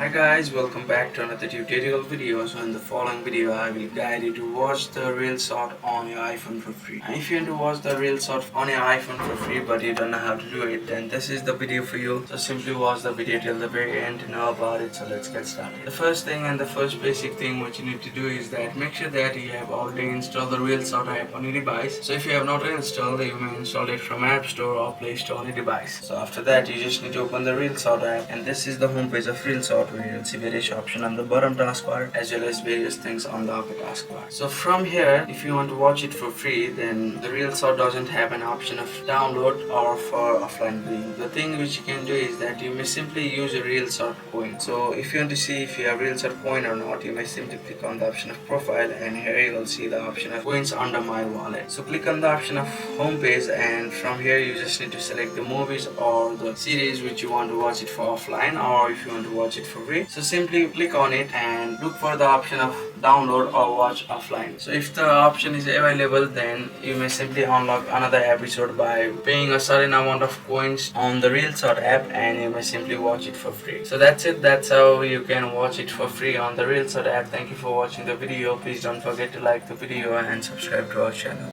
Hi guys, welcome back to another tutorial video. So in the following video I will guide you to watch the reel shot on your iPhone for free. And if you want to watch the reel shot on your iPhone for free but you don't know how to do it, then this is the video for you. So simply watch the video till the very end to know about it. So let's get started. The first thing and the first basic thing what you need to do is that make sure that you have already installed the reel shot app on your device. So if you have not installed, you may install it from App Store or Play Store on your device. So after that you just need to open the reel shot app, and this is the home page of reel shot, where you'll see various options on the bottom taskbar as well as various things on the upper taskbar. So from here, if you want to watch it for free, then the reel shot doesn't have an option of download or for offline viewing. The thing which you can do is that you may simply use a reel shot coin. So if you want to see if you have reel shot coin or not, you may simply click on the option of profile, and here you will see the option of coins under my wallet. So click on the option of home page, and from here you just need to select the movies or the series which you want to watch it for offline, or if you want to watch it for free. So simply click on it and look for the option of download or watch offline. So if the option is available, then you may simply unlock another episode by paying a certain amount of coins on the reel shot app, and you may simply watch it for free. So that's it. That's how you can watch it for free on the reel shot app. Thank you for watching the video. Please don't forget to like the video and subscribe to our channel.